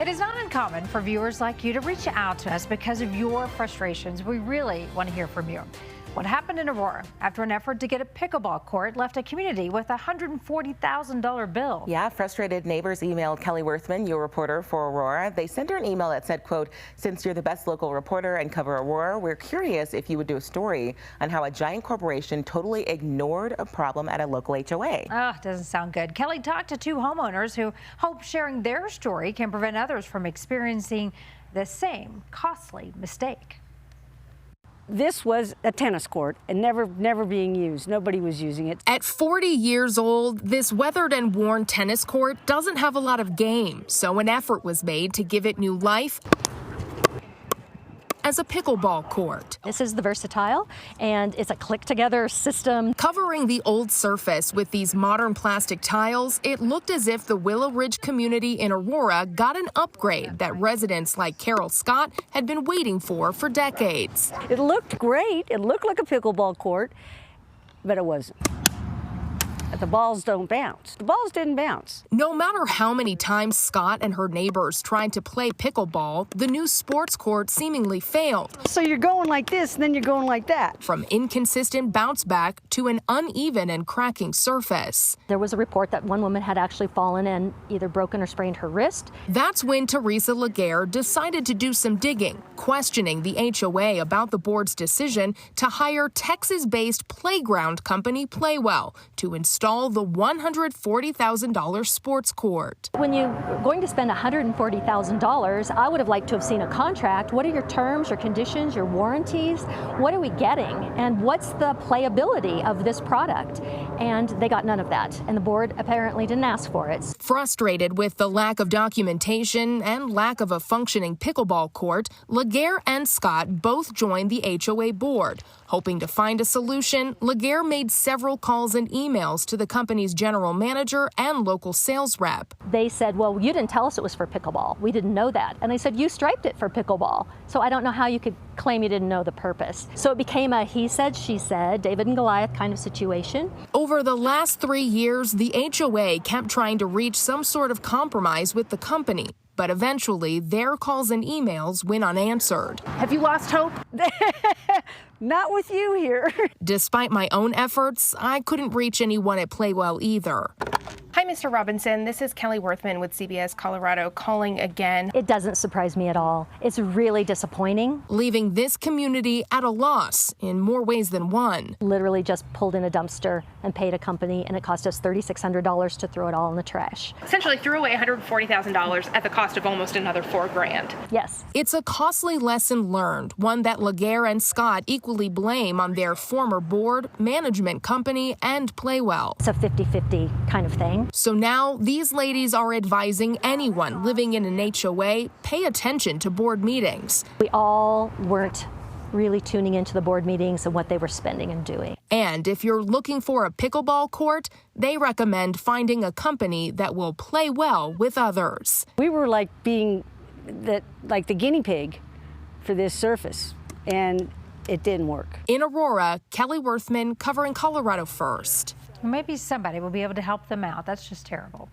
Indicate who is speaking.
Speaker 1: It is not uncommon for viewers like you to reach out to us because of your frustrations. We really want to hear from you. What happened in Aurora after an effort to get a pickleball court left a community with a $140,000 bill?
Speaker 2: Yeah, frustrated neighbors emailed Kelly Worthman, your reporter for Aurora. They sent her an email that said, quote, "Since you're the best local reporter and cover Aurora, we're curious if you would do a story on how a giant corporation totally ignored a problem at a local HOA.
Speaker 1: Oh, doesn't sound good. Kelly talked to two homeowners who hope sharing their story can prevent others from experiencing the same costly mistake.
Speaker 3: This was a tennis court and never being used. Nobody was using it.
Speaker 4: At 40 years old, this weathered and worn tennis court doesn't have a lot of game, so an effort was made to give it new life as a pickleball court.
Speaker 5: This is the Versatile, and it's a click-together system.
Speaker 4: Covering the old surface with these modern plastic tiles, it looked as if the Willow Ridge community in Aurora got an upgrade that residents like Carol Scott had been waiting for decades.
Speaker 3: It looked great. It looked like a pickleball court, but it wasn't. The balls don't bounce. The balls didn't bounce.
Speaker 4: No matter how many times Scott and her neighbors tried to play pickleball, the new sports court seemingly failed.
Speaker 3: So you're going like this, and then you're going like that.
Speaker 4: From inconsistent bounce back to an uneven and cracking surface.
Speaker 5: There was a report that one woman had actually fallen and either broken or sprained her wrist.
Speaker 4: That's when Teresa Laguerre decided to do some digging, questioning the HOA about the board's decision to hire Texas-based playground company Playwell to install the $140,000 sports court.
Speaker 5: When you're going to spend $140,000, I would have liked to have seen a contract. What are your terms, your conditions, your warranties? What are we getting? And what's the playability of this product? And they got none of that. And the board apparently didn't ask for it.
Speaker 4: Frustrated with the lack of documentation and lack of a functioning pickleball court, Laguerre and Scott both joined the HOA board. Hoping to find a solution, Laguerre made several calls and emails to the company's general manager and local sales rep.
Speaker 5: They said, well, you didn't tell us it was for pickleball. We didn't know that. And they said, you striped it for pickleball. So I don't know how you could claim you didn't know the purpose. So it became a he said, she said, David and Goliath kind of situation.
Speaker 4: Over the last 3 years, the HOA kept trying to reach some sort of compromise with the company. But eventually, their calls and emails went unanswered.
Speaker 1: Have you lost hope?
Speaker 3: Not with you here.
Speaker 4: Despite my own efforts, I couldn't reach anyone at Playwell either.
Speaker 6: Hi, Mr. Robinson. This is Kelly Worthman with CBS Colorado calling again.
Speaker 5: It doesn't surprise me at all. It's really disappointing.
Speaker 4: Leaving this community at a loss in more ways than one.
Speaker 5: Literally just pulled in a dumpster and paid a company, and it cost us $3,600 to throw it all in the trash.
Speaker 6: Essentially threw away $140,000 at the cost of almost another $4,000.
Speaker 5: Yes.
Speaker 4: It's a costly lesson learned, one that Laguerre and Scott equally blame on their former board, management company, and Playwell.
Speaker 5: It's a 50-50 kind of thing.
Speaker 4: So now these ladies are advising anyone living in an HOA, pay attention to board meetings.
Speaker 5: We all weren't really tuning into the board meetings and what they were spending and doing.
Speaker 4: And if you're looking for a pickleball court, they recommend finding a company that will play well with others.
Speaker 3: We were like being the guinea pig for this surface, and it didn't work.
Speaker 4: In Aurora, Kelly Worthman covering Colorado First.
Speaker 1: Maybe somebody will be able to help them out. That's just terrible.